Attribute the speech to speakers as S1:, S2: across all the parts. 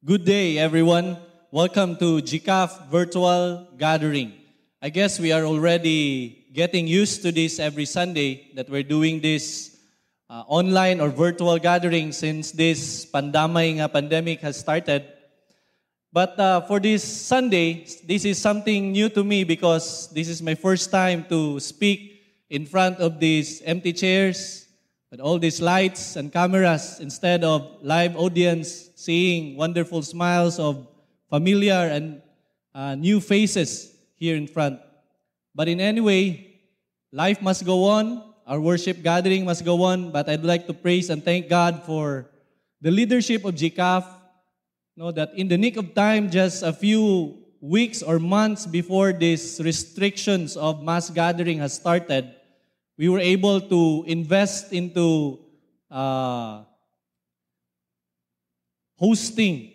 S1: Good day, everyone. Welcome to GCAF Virtual Gathering. I guess we are already getting used to this every Sunday that we're doing this online or virtual gathering since this pandemic has started. But for this Sunday, this is something new to me because this is my first time to speak in front of these empty chairs with all these lights and cameras instead of live audience, seeing wonderful smiles of familiar and new faces here in front. But in any way, life must go on. Our worship gathering must go on. But I'd like to praise and thank God for the leadership of GCAF. Know that in the nick of time, just a few weeks or months before these restrictions of mass gathering has started, we were able to invest into hosting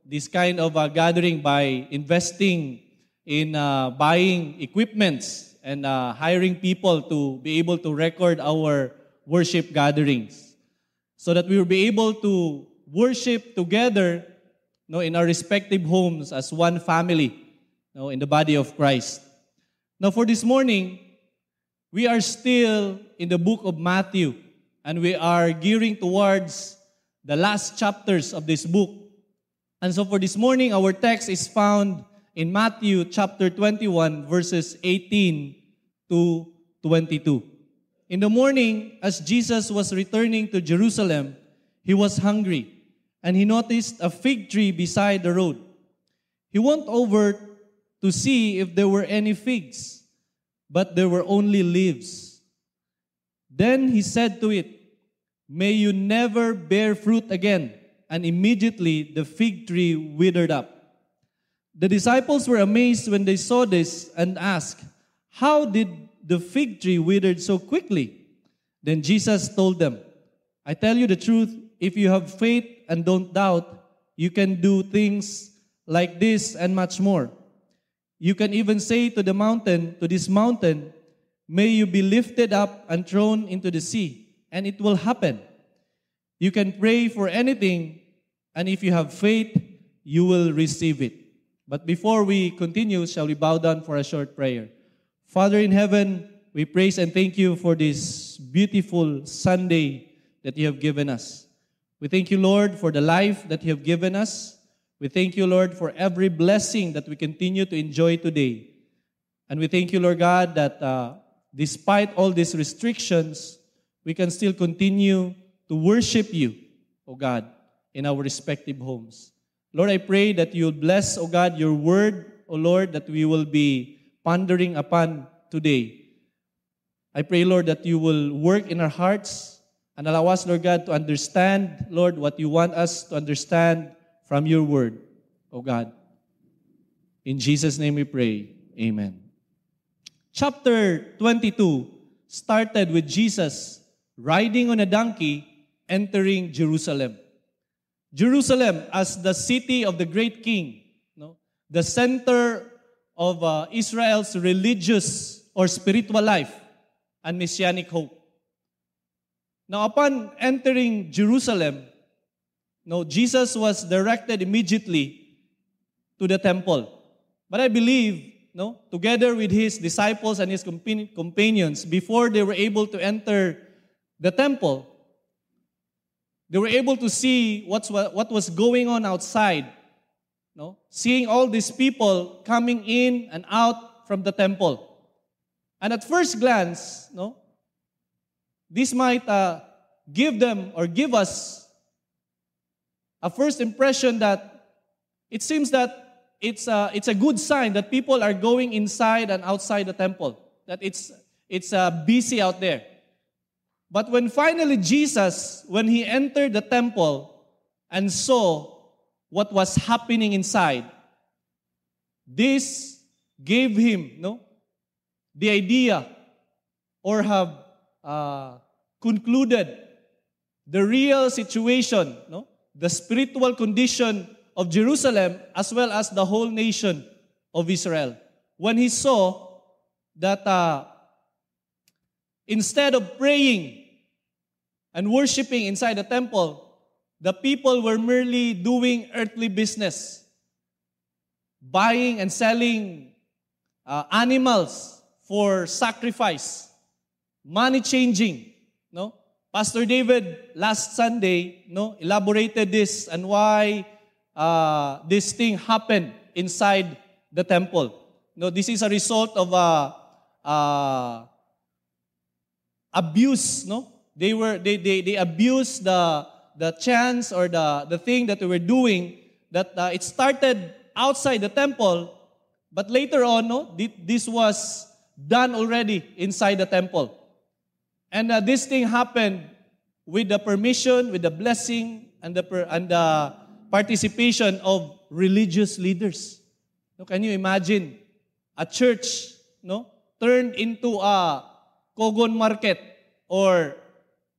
S1: this kind of gathering by investing in buying equipments and hiring people to be able to record our worship gatherings so that we will be able to worship together in our respective homes as one family in the body of Christ. Now for this morning, we are still in the book of Matthew, and we are gearing towards the last chapters of this book. And so for this morning, our text is found in Matthew chapter 21, verses 18 to 22. In the morning, as Jesus was returning to Jerusalem, he was hungry, and he noticed a fig tree beside the road. He went over to see if there were any figs, but there were only leaves. Then he said to it, "May you never bear fruit again." And immediately the fig tree withered up. The disciples were amazed when they saw this and asked, "How did the fig tree wither so quickly?" Then Jesus told them, "I tell you the truth, if you have faith and don't doubt, you can do things like this and much more. You can even say to this mountain, 'May you be lifted up and thrown into the sea,' and it will happen. You can pray for anything, and if you have faith, you will receive it." But before we continue, shall we bow down for a short prayer? Father in heaven, we praise and thank you for this beautiful Sunday that you have given us. We thank you, Lord, for the life that you have given us. We thank you, Lord, for every blessing that we continue to enjoy today. And we thank you, Lord God, that despite all these restrictions, we can still continue to worship you, O God, in our respective homes. Lord, I pray that you will bless, O God, your word, O Lord, that we will be pondering upon today. I pray, Lord, that you will work in our hearts and allow us, Lord God, to understand, Lord, what you want us to understand from your word, O God. In Jesus' name we pray. Amen. Chapter 22 started with Jesus riding on a donkey entering Jerusalem. Jerusalem as the city of the great king, the center of Israel's religious or spiritual life and messianic hope. Now upon entering Jerusalem, Jesus was directed immediately to the temple. But I believe, together with his disciples and his companions, before they were able to enter the temple, they were able to see what was going on outside. Seeing all these people coming in and out from the temple. And at first glance, this might give them or give us a first impression that it seems that it's a good sign that people are going inside and outside the temple, that it's busy out there. But when finally Jesus, when he entered the temple and saw what was happening inside, this gave him the idea or have concluded the real situation, the spiritual condition of Jerusalem as well as the whole nation of Israel. When he saw that instead of praying and worshiping inside the temple, the people were merely doing earthly business, buying and selling animals for sacrifice, money changing. No, Pastor David last Sunday, elaborated this and why this thing happened inside the temple. This is a result of abuse. They abused the chance or the thing that they were doing. That it started outside the temple, but later on, this was done already inside the temple. And this thing happened with the permission, with the blessing, and the participation of religious leaders. Can you imagine a church turned into a Kogon market, or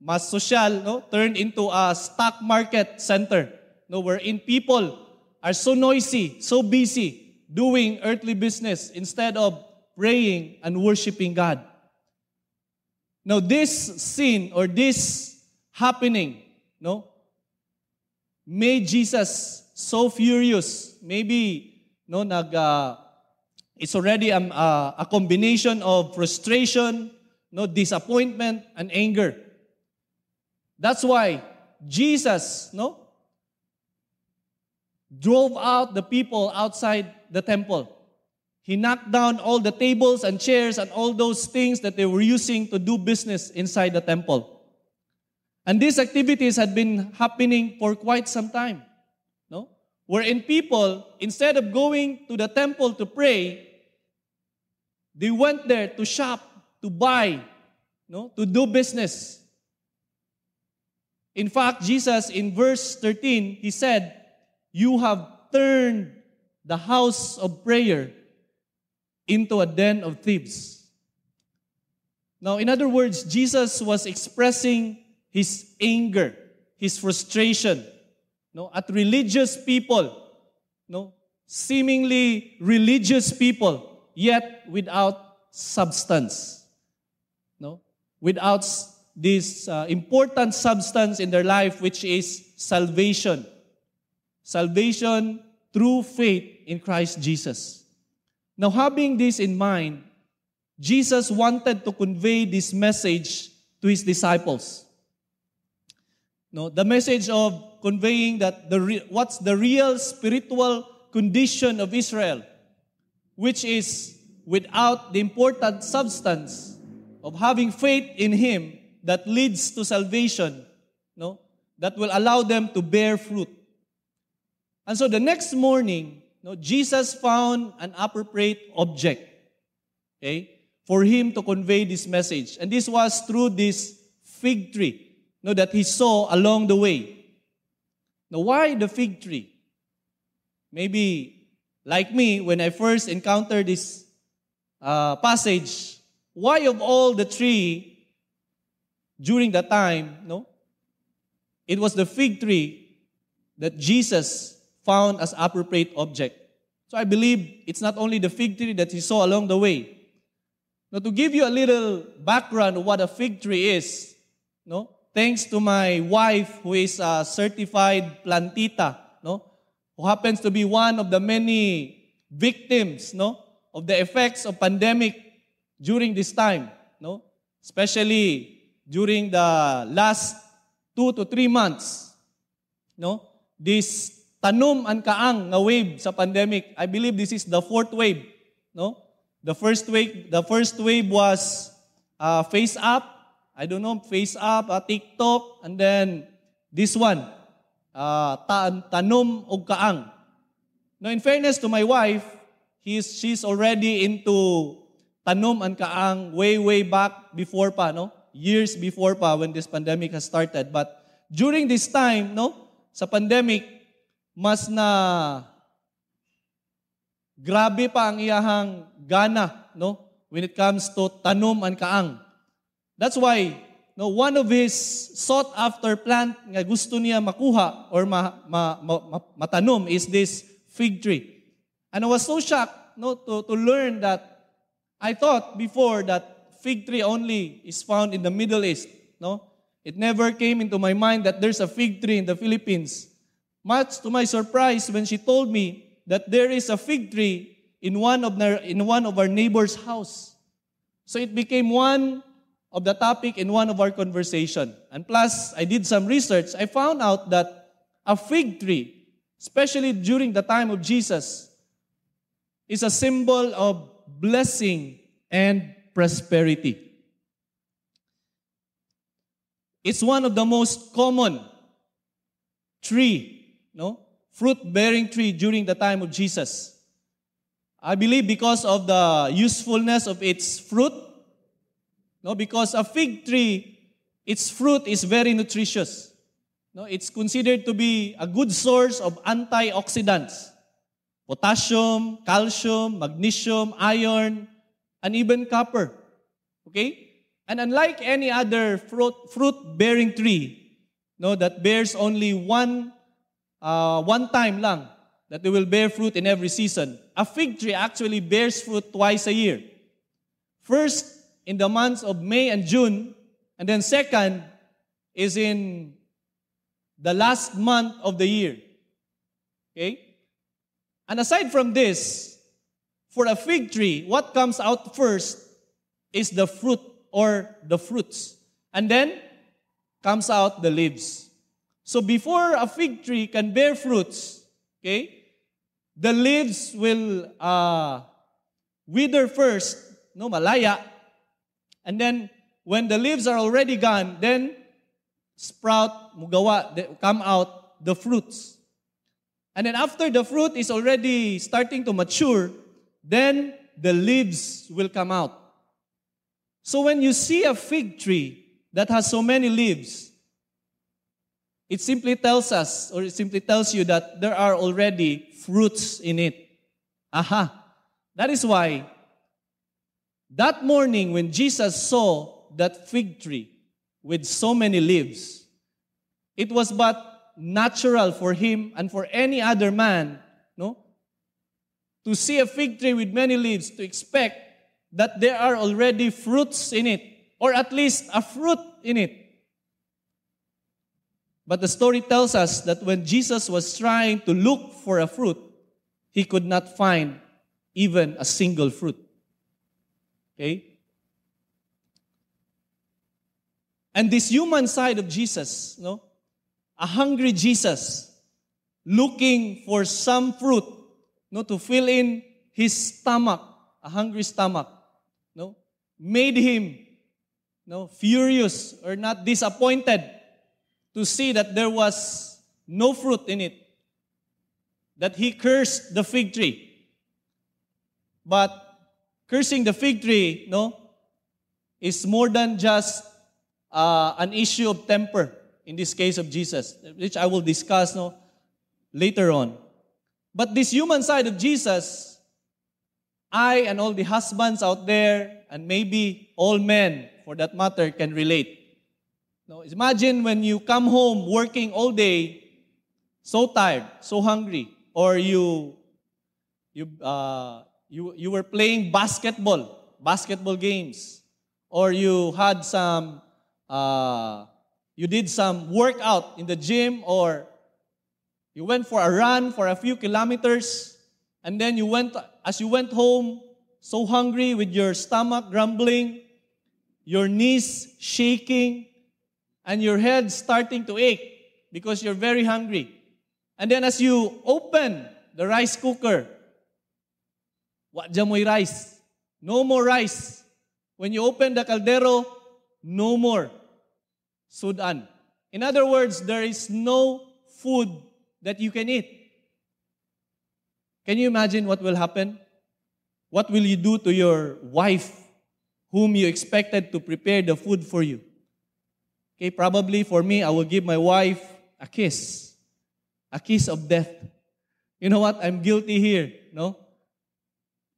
S1: mas social, turned into a stock market center, wherein people are so noisy, so busy doing earthly business instead of praying and worshiping God. Now, this scene or this happening, made Jesus so furious. Maybe, it's already a combination of frustration, disappointment, and anger. That's why Jesus, drove out the people outside the temple. He knocked down all the tables and chairs and all those things that they were using to do business inside the temple. And these activities had been happening for quite some time. Wherein people, instead of going to the temple to pray, they went there to shop, to buy, to do business. In fact, Jesus, in verse 13, He said, "You have turned the house of prayer into a den of thieves." Now, in other words, Jesus was expressing His anger, His frustration, at religious people, seemingly religious people, yet without substance, without this important substance in their life, which is salvation. Salvation through faith in Christ Jesus. Now, having this in mind, Jesus wanted to convey this message to His disciples. The message of conveying that what's the real spiritual condition of Israel, which is without the important substance of having faith in Him that leads to salvation, that will allow them to bear fruit. And so the next morning, Jesus found an appropriate object, for Him to convey this message. And this was through this fig tree, that He saw along the way. Now, why the fig tree? Maybe, like me, when I first encountered this passage, why of all the tree during that time, it was the fig tree that Jesus found as appropriate object. So I believe it's not only the fig tree that He saw along the way. Now, to give you a little background of what a fig tree is, thanks to my wife who is a certified plantita, who happens to be one of the many victims, of the effects of pandemic during this time, especially during the last 2 to 3 months, this tanom ang kaang na wave sa pandemic. I believe this is the 4th wave, The first wave was Face Up, Face Up, TikTok, and then this one, tanom og kaang. Now, in fairness to my wife, she's already into tanom and kaang way back before pa, years before pa when this pandemic has started. But during this time, sa pandemic, mas na grabe pa ang iyahang gana, when it comes to tanom and kaang. That's why, one of his sought-after plant nga gusto niya makuha or matanom is this fig tree. And I was so shocked, to learn that I thought before that fig tree only is found in the Middle East, It never came into my mind that there's a fig tree in the Philippines. Much to my surprise when she told me that there is a fig tree in one of our neighbor's house. So it became one of the topic in one of our conversation. And plus, I did some research. I found out that a fig tree, especially during the time of Jesus, is a symbol of blessing and prosperity. It's one of the most common fruit-bearing tree during the time of Jesus. I believe because of the usefulness of its fruit. Because a fig tree, its fruit is very nutritious. It's considered to be a good source of antioxidants. Potassium, calcium, magnesium, iron, and even copper. Okay? And unlike any other fruit-bearing tree, that bears only one time lang, that they will bear fruit in every season, a fig tree actually bears fruit twice a year. First, in the months of May and June, and then second is in the last month of the year. Okay? And aside from this, for a fig tree, what comes out first is the fruit or the fruits. And then comes out the leaves. So before a fig tree can bear fruits, okay, the leaves will wither first, malaya. And then when the leaves are already gone, then sprout, come out the fruits. And then after the fruit is already starting to mature, then the leaves will come out. So when you see a fig tree that has so many leaves, it simply tells us, or it simply tells you that there are already fruits in it. Aha! That is why that morning when Jesus saw that fig tree with so many leaves, it was but natural for him and for any other man, to see a fig tree with many leaves, to expect that there are already fruits in it, or at least a fruit in it. But the story tells us that when Jesus was trying to look for a fruit, he could not find even a single fruit. Okay? And this human side of Jesus, a hungry Jesus, looking for some fruit, to fill in his stomach, a hungry stomach, made him, furious or not disappointed to see that there was no fruit in it, that he cursed the fig tree. But cursing the fig tree, is more than just an issue of temper in this case of Jesus, which I will discuss later on. But this human side of Jesus, I and all the husbands out there, and maybe all men for that matter, can relate. Imagine when you come home working all day, so tired, so hungry, or you were playing basketball games, or you had you did some workout in the gym, or you went for a run for a few kilometers, and then as you went home, so hungry with your stomach grumbling, your knees shaking, and your head starting to ache because you're very hungry. And then as you open the rice cooker, wa dyan mo'y rice. No more rice. When you open the caldero, no more sudan. In other words, there is no food that you can eat. Can you imagine what will happen? What will you do to your wife whom you expected to prepare the food for you? Okay, probably for me, I will give my wife a kiss of death. You know what? I'm guilty here,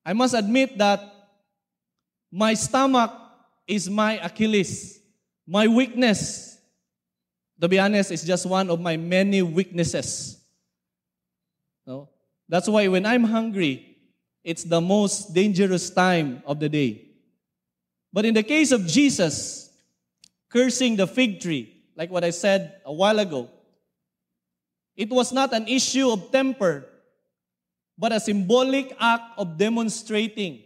S1: I must admit that my stomach is my Achilles, my weakness. To be honest, it's just one of my many weaknesses. That's why when I'm hungry, it's the most dangerous time of the day. But in the case of Jesus, cursing the fig tree, like what I said a while ago, it was not an issue of temper, but a symbolic act of demonstrating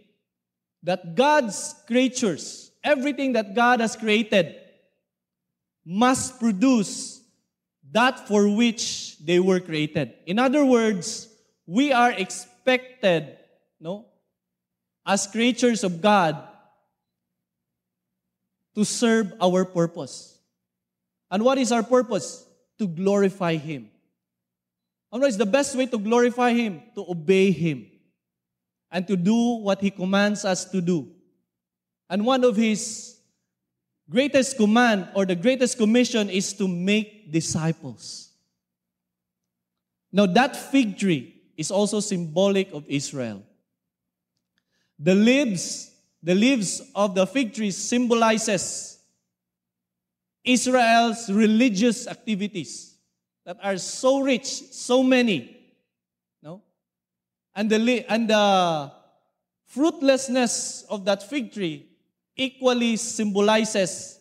S1: that God's creatures, everything that God has created, must produce that for which they were created. In other words, we are expected, as creatures of God, to serve our purpose. And what is our purpose? To glorify Him. And what is the best way to glorify Him? To obey Him and to do what He commands us to do. And one of His greatest command or the greatest commission is to make disciples. Now that fig tree is also symbolic of Israel. The leaves of the fig tree symbolizes Israel's religious activities that are so rich, so many. No? And the fruitlessness of that fig tree equally symbolizes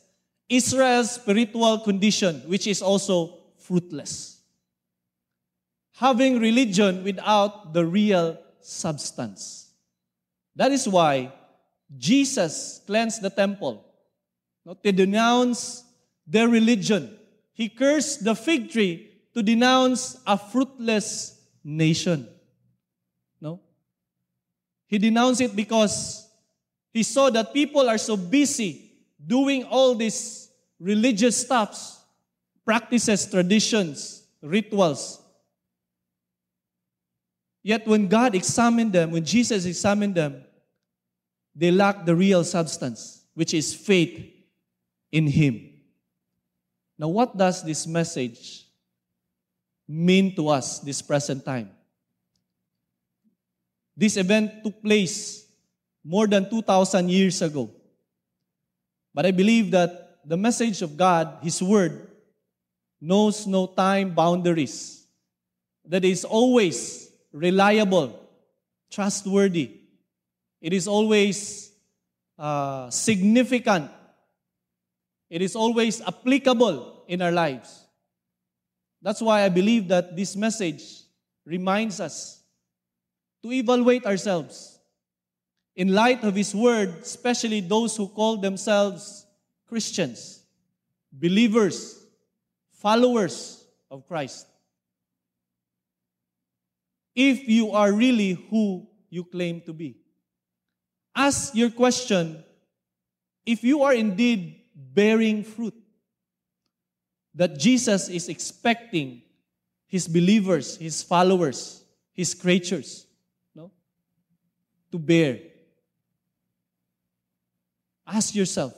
S1: Israel's spiritual condition, which is also fruitless. Having religion without the real substance. That is why Jesus cleansed the temple to denounce their religion. He cursed the fig tree to denounce a fruitless nation. No? He denounced it because he saw that people are so busy doing all these religious stuffs, practices, traditions, rituals. Yet when God examined them, when Jesus examined them, they lack the real substance, which is faith in Him. Now, what does this message mean to us this present time? This event took place more than 2,000 years ago. But I believe that the message of God, His Word, knows no time boundaries. That is always reliable, trustworthy. It is always significant. It is always applicable in our lives. That's why I believe that this message reminds us to evaluate ourselves in light of His Word, especially those who call themselves Christians, believers, followers of Christ. If you are really who you claim to be. Ask your question, if you are indeed bearing fruit that Jesus is expecting His believers, His followers, His creatures, to bear. Ask yourself,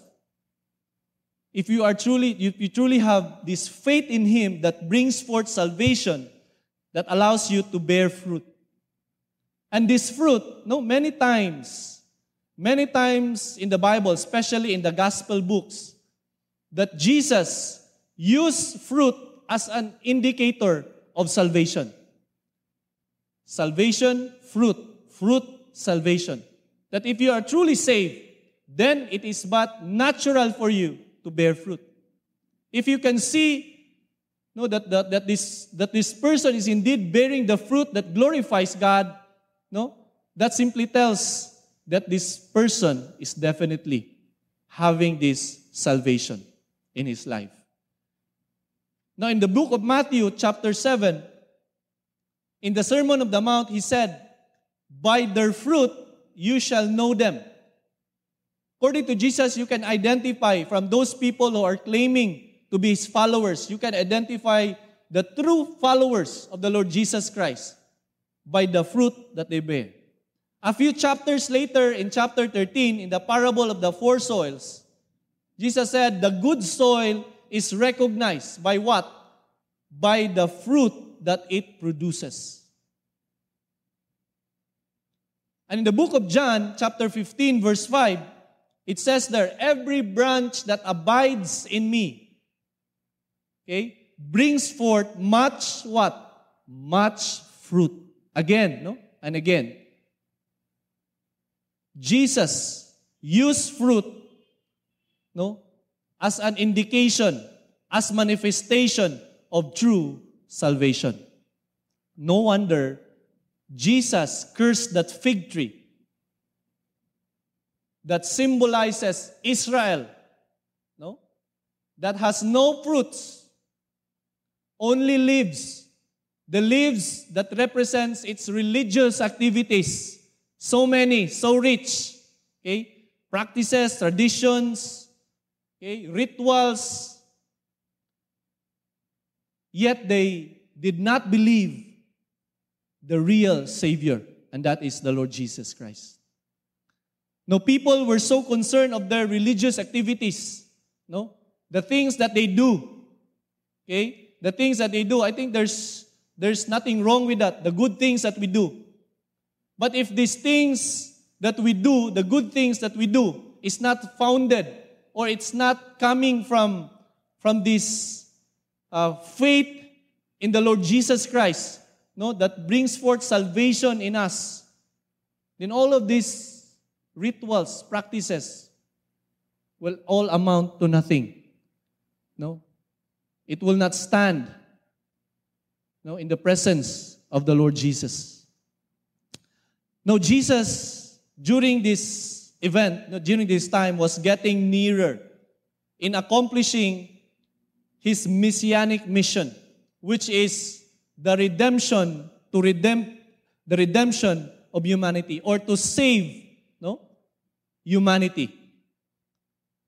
S1: if you truly have this faith in Him that brings forth salvation, that allows you to bear fruit. And this fruit, many times in the Bible, especially in the gospel books, that Jesus used fruit as an indicator of salvation. Salvation, fruit, salvation. That if you are truly saved, then it is but natural for you to bear fruit. If you can see that this person is indeed bearing the fruit that glorifies God, that simply tells that this person is definitely having this salvation in his life. Now, in the book of Matthew, chapter 7, in the Sermon of the Mount, He said, "By their fruit you shall know them." According to Jesus, you can identify from those people who are claiming to be His followers, you can identify the true followers of the Lord Jesus Christ by the fruit that they bear. A few chapters later, in chapter 13, in the parable of the four soils, Jesus said, the good soil is recognized by what? By the fruit that it produces. And in the book of John, chapter 15, verse 5, it says there, every branch that abides in me, brings forth much what? Much fruit. Again, and again. Jesus used fruit, as an indication as manifestation of true salvation. No wonder Jesus cursed that fig tree that symbolizes Israel, no? That has no fruits, only leaves. The leaves that represents its religious activities. So many, so rich. Okay? Practices, traditions, okay? Rituals. Yet they did not believe the real Savior, and that is the Lord Jesus Christ. No, people were so concerned of their religious activities, no? The things that they do, okay? The things that they do, I think there's nothing wrong with that, the good things that we do. But if these things that we do, the good things that we do, is not founded, or it's not coming from this faith in the Lord Jesus Christ, no, that brings forth salvation in us, then all of these rituals, practices, will all amount to nothing. No? It will not stand, no, in the presence of the Lord Jesus. No, Jesus, during this event, during this time, was getting nearer in accomplishing His messianic mission, which is the redemption of humanity, or to save, no, humanity.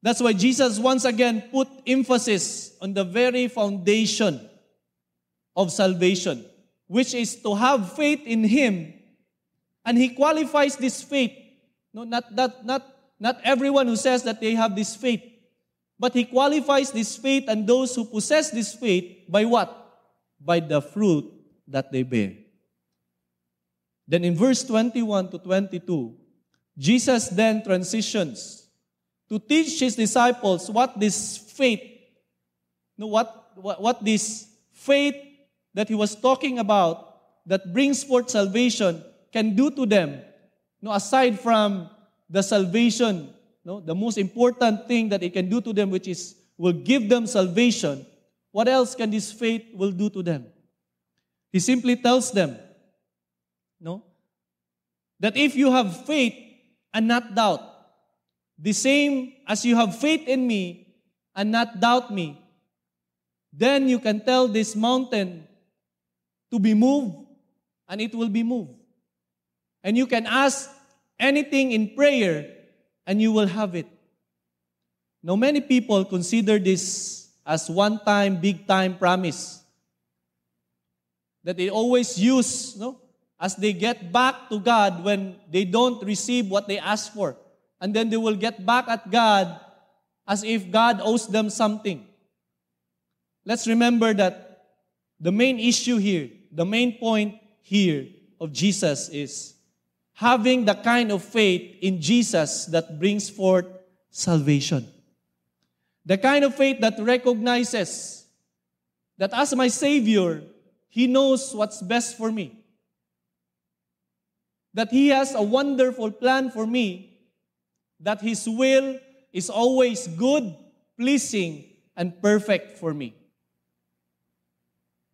S1: That's why Jesus once again put emphasis on the very foundation of salvation, which is to have faith in Him, and He qualifies this faith. No, not everyone who says that they have this faith, but He qualifies this faith and those who possess this faith by what? By the fruit that they bear. Then in verse 21 to 22, Jesus then transitions to teach His disciples what this faith, what this faith that He was talking about that brings forth salvation can do to them. No, aside from the salvation, no, the most important thing that it can do to them, which is will give them salvation, what else can this faith will do to them? He simply tells them, no, that if you have faith and not doubt, the same as you have faith in me and not doubt me, then you can tell this mountain to be moved, and it will be moved. And you can ask anything in prayer, and you will have it. Now, many people consider this as one-time, big-time promise that they always use, no, as they get back to God when they don't receive what they ask for. And then they will get back at God as if God owes them something. Let's remember that the main issue here, the main point here of Jesus is having the kind of faith in Jesus that brings forth salvation. The kind of faith that recognizes that as my Savior, He knows what's best for me. That He has a wonderful plan for me, that His will is always good, pleasing, and perfect for me.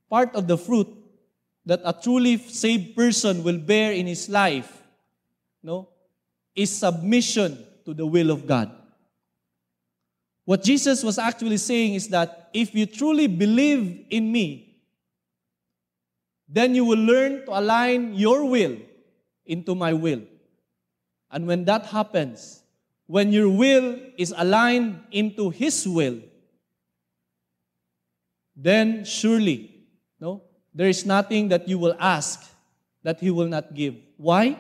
S1: Part of the fruit that a truly saved person will bear in his life, no, is submission to the will of God. What Jesus was actually saying is that if you truly believe in me, then you will learn to align your will into my will. And when that happens, when your will is aligned into His will, then surely, no, there is nothing that you will ask that He will not give. Why?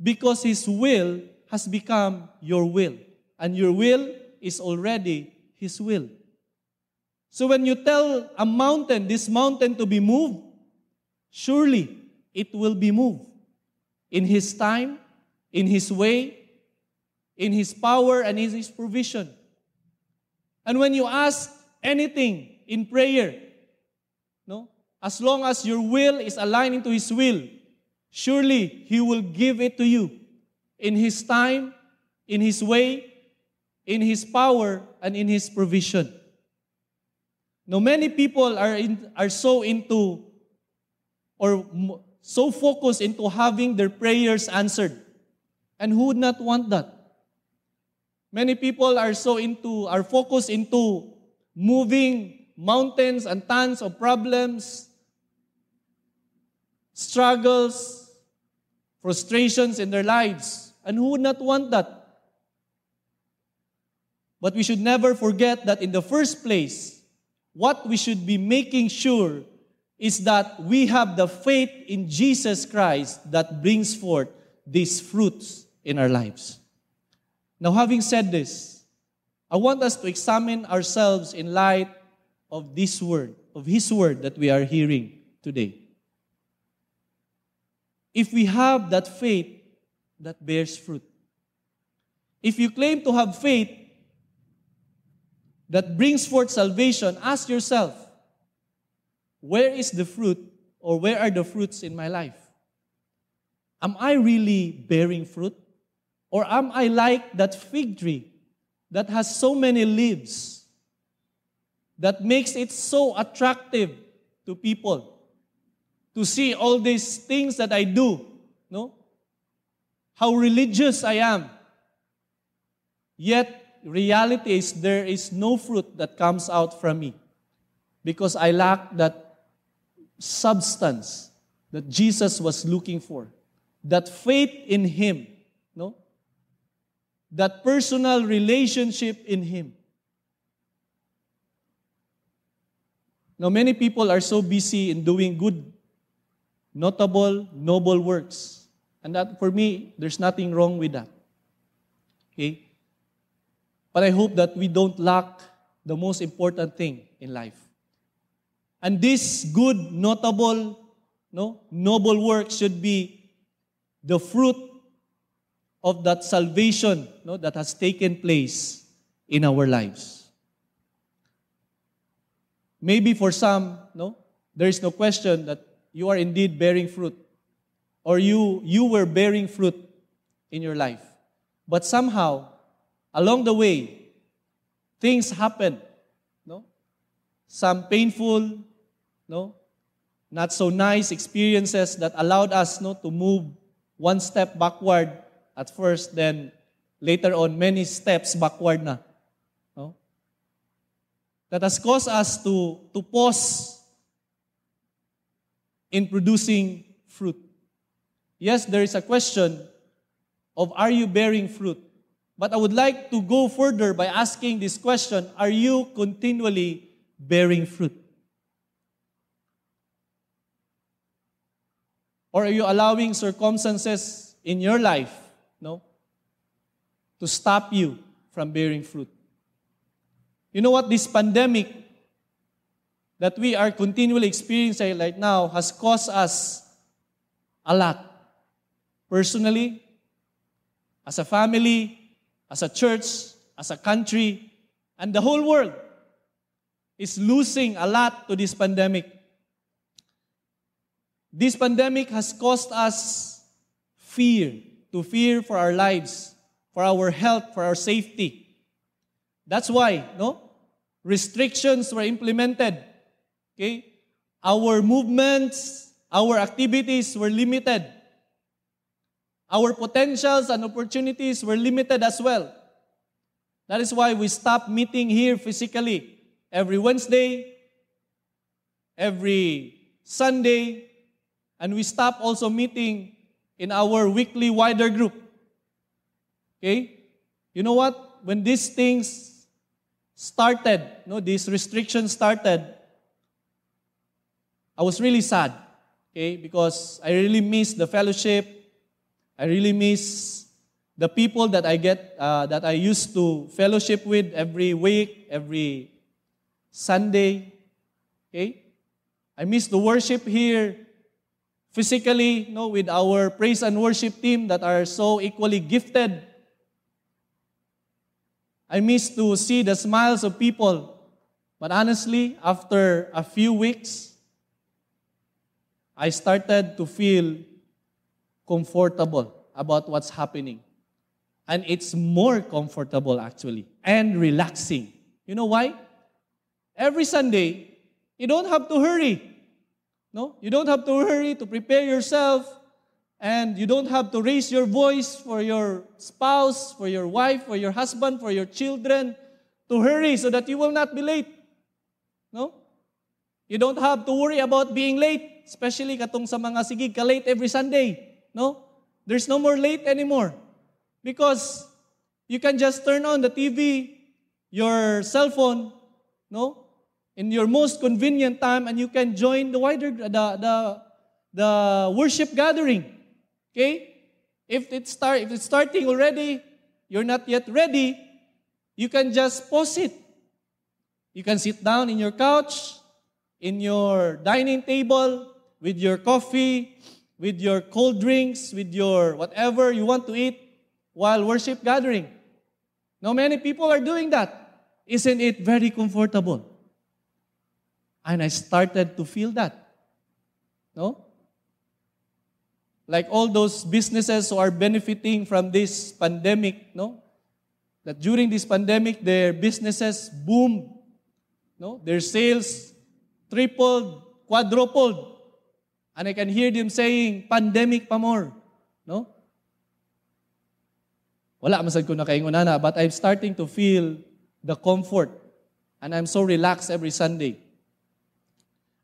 S1: Because His will has become your will, and your will is already His will. So when you tell a mountain, this mountain to be moved, surely it will be moved. In His time, in His way, in His power, and in His provision. And when you ask anything in prayer, no, as long as your will is aligned into His will, surely He will give it to you in His time, in His way, in His power, and in His provision. Now, many people are so into or so focused into having their prayers answered. And who would not want that? Many people are focused into moving mountains and tons of problems, struggles, frustrations in their lives. And who would not want that? But we should never forget that in the first place, what we should be making sure is that we have the faith in Jesus Christ that brings forth these fruits in our lives. Now, having said this, I want us to examine ourselves in light of this word, of His word that we are hearing today. If we have that faith that bears fruit, if you claim to have faith that brings forth salvation, ask yourself, where is the fruit or where are the fruits in my life? Am I really bearing fruit? Or am I like that fig tree that has so many leaves that makes it so attractive to people to see all these things that I do, no? How religious I am. Yet, reality is there is no fruit that comes out from me because I lack that substance that Jesus was looking for, that faith in Him, no? That personal relationship in Him. Now, many people are so busy in doing good, notable, noble works. And that, for me, there's nothing wrong with that. Okay? But I hope that we don't lack the most important thing in life. And this good, notable, noble work should be the fruit of that salvation that has taken place in our lives. Maybe for some, there is no question that you are indeed bearing fruit, or you were bearing fruit in your life. But somehow, along the way, things happen. Some painful, not so nice experiences that allowed us to move one step backward at first, then later on many steps backward na. That has caused us to pause in producing fruit. Yes, there is a question of are you bearing fruit? But I would like to go further by asking this question, are you continually bearing fruit? Or are you allowing circumstances in your life, to stop you from bearing fruit? You know what? This pandemic that we are continually experiencing right now has caused us a lot. Personally, as a family, as a church, as a country, and the whole world is losing a lot to this pandemic. This pandemic has caused us fear, to fear for our lives, for our health, for our safety. That's why, restrictions were implemented. Okay? Our movements, our activities were limited. Our potentials and opportunities were limited as well. That is why we stopped meeting here physically every Wednesday, every Sunday, and we stopped also meeting in our weekly wider group. Okay? You know what? When these things started, these restrictions started, I was really sad. Okay? Because I really miss the fellowship. I really miss the people that I used to fellowship with every week, every Sunday. Okay? I miss the worship here physically, with our praise and worship team that are so equally gifted. I miss to see the smiles of people. But honestly, after a few weeks, I started to feel comfortable about what's happening. And it's more comfortable actually, and relaxing. You know why? every Sunday, you don't have to hurry. No? You don't have to hurry to prepare yourself, and you don't have to raise your voice for your spouse, for your wife, for your husband, for your children, to hurry so that you will not be late. No? You don't have to worry about being late, especially katong sa mga sigig ka late every Sunday. No? There's no more late anymore. Because you can just turn on the TV, your cell phone, no? In your most convenient time, and you can join the the worship gathering. Okay? If it's starting already, you're not yet ready, you can just pause it. You can sit down in your couch, in your dining table, with your coffee, with your cold drinks, with your whatever you want to eat while worship gathering. Now, many people are doing that. Isn't it very comfortable? And I started to feel that. No? Like all those businesses who are benefiting from this pandemic, no? That during this pandemic, their businesses boomed. No? Their sales tripled, quadrupled. And I can hear them saying, pandemic pa more. No? Wala masad ko na kaingunana, but I'm starting to feel the comfort. And I'm so relaxed every Sunday.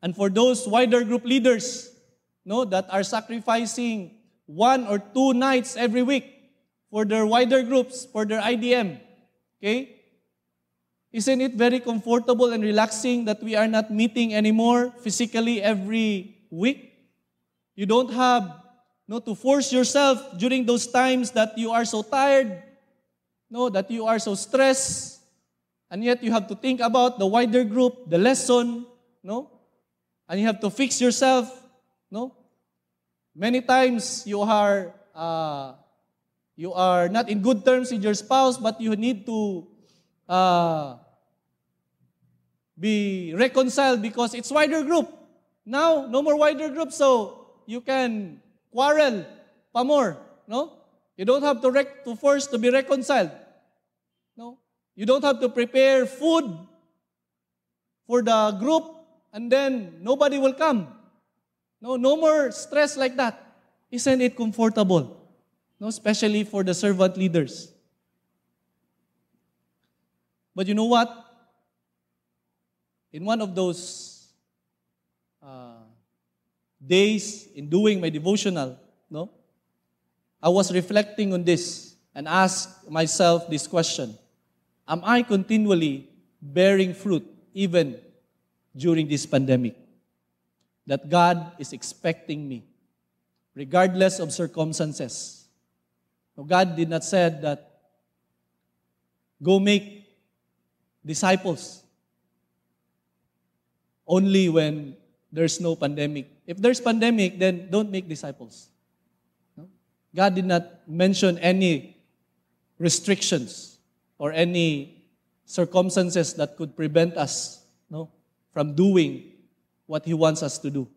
S1: And for those wider group leaders, no, that are sacrificing 1 or 2 nights every week for their wider groups, for their IDM, okay? Isn't it very comfortable and relaxing that we are not meeting anymore physically every week? You don't have to force yourself during those times that you are so tired, that you are so stressed, and yet you have to think about the wider group, the lesson, and you have to fix yourself, Many times you are not in good terms with your spouse, but you need to be reconciled because it's wider group. Now, no more wider group, so you can quarrel pa more, You don't have to force to be reconciled. You don't have to prepare food for the group and then nobody will come. No more stress like that. Isn't it comfortable? Especially for the servant leaders. But you know what? In one of those days in doing my devotional, I was reflecting on this and asked myself this question. Am I continually bearing fruit even during this pandemic? That God is expecting me, regardless of circumstances. No, God did not say that, go make disciples only when there's no pandemic. If there's pandemic, then don't make disciples. No? God did not mention any restrictions or any circumstances that could prevent us from doing what He wants us to do.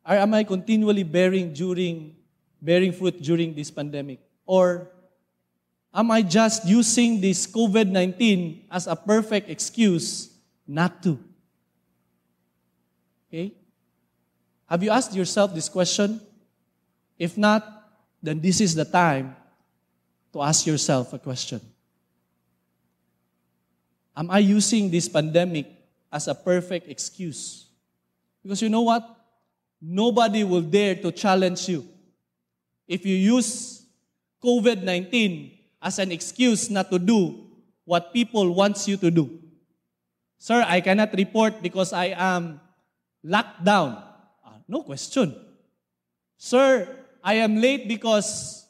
S1: Or am I continually bearing fruit during this pandemic? Or am I just using this COVID-19 as a perfect excuse not to? Okay? Have you asked yourself this question? If not, then this is the time to ask yourself a question. Am I using this pandemic as a perfect excuse? Because you know what? Nobody will dare to challenge you if you use COVID-19 as an excuse not to do what people want you to do. Sir, I cannot report because I am locked down. No question. Sir, I am late because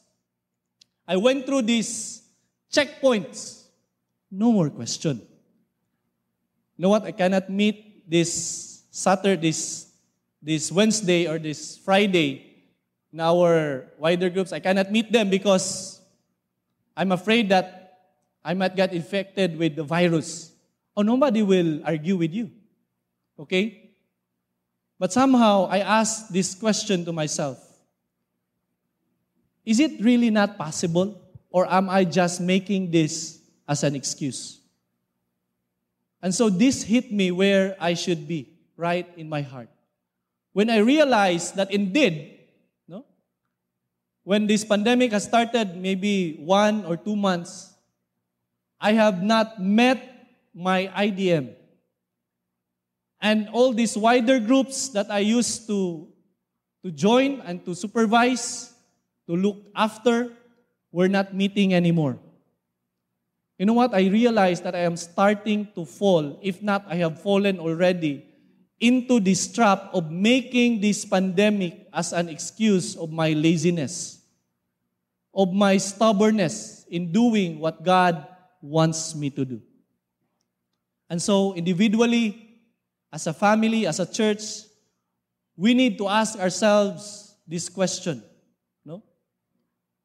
S1: I went through these checkpoints. No more question. You know what? I cannot meet this Saturday, this Wednesday or this Friday in our wider groups. I cannot meet them because I'm afraid that I might get infected with the virus. Oh, nobody will argue with you. Okay? But somehow I ask this question to myself. Is it really not possible? Or am I just making this as an excuse? And so this hit me where I should be, right in my heart. When I realized that indeed, no, when this pandemic has started, maybe 1 or 2 months, I have not met my IDM. And all these wider groups that I used to join and to supervise, to look after, were not meeting anymore. You know what? I realized that I am starting to fall, if not I have fallen already, into this trap of making this pandemic as an excuse of my laziness, of my stubbornness in doing what God wants me to do. And so individually, as a family, as a church, we need to ask ourselves this question, no?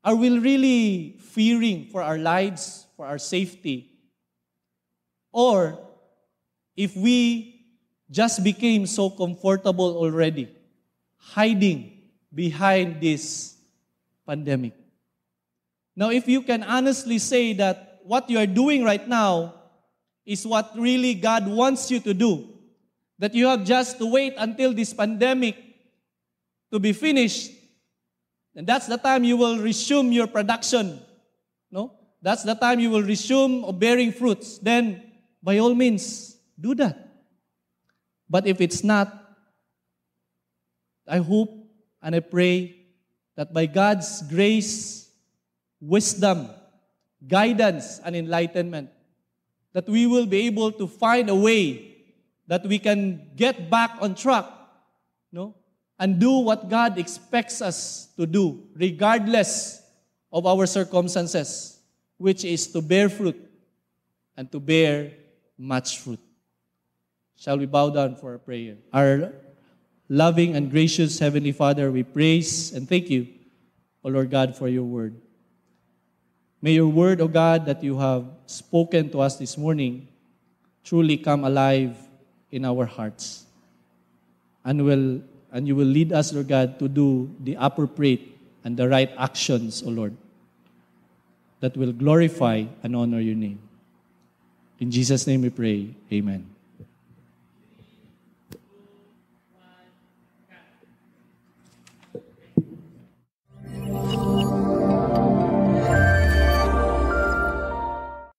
S1: Are we really fearing for our lives, for our safety? Or if we just became so comfortable already, hiding behind this pandemic? Now, if you can honestly say that what you are doing right now is what really God wants you to do, that you have just to wait until this pandemic to be finished, and that's the time you will resume your production, no? That's the time you will resume bearing fruits. Then, by all means, do that. But if it's not, I hope and I pray that by God's grace, wisdom, guidance, and enlightenment, that we will be able to find a way that we can get back on track, no? And do what God expects us to do, regardless of our circumstances, which is to bear fruit and to bear much fruit. Shall we bow down for a prayer? Our loving and gracious Heavenly Father, we praise and thank you, O Lord God, for your word. May your word, O God, that you have spoken to us this morning truly come alive in our hearts. And you will lead us, Lord God, to do the appropriate and the right actions, O Lord, that will glorify and honor your name. In Jesus' name we pray, amen.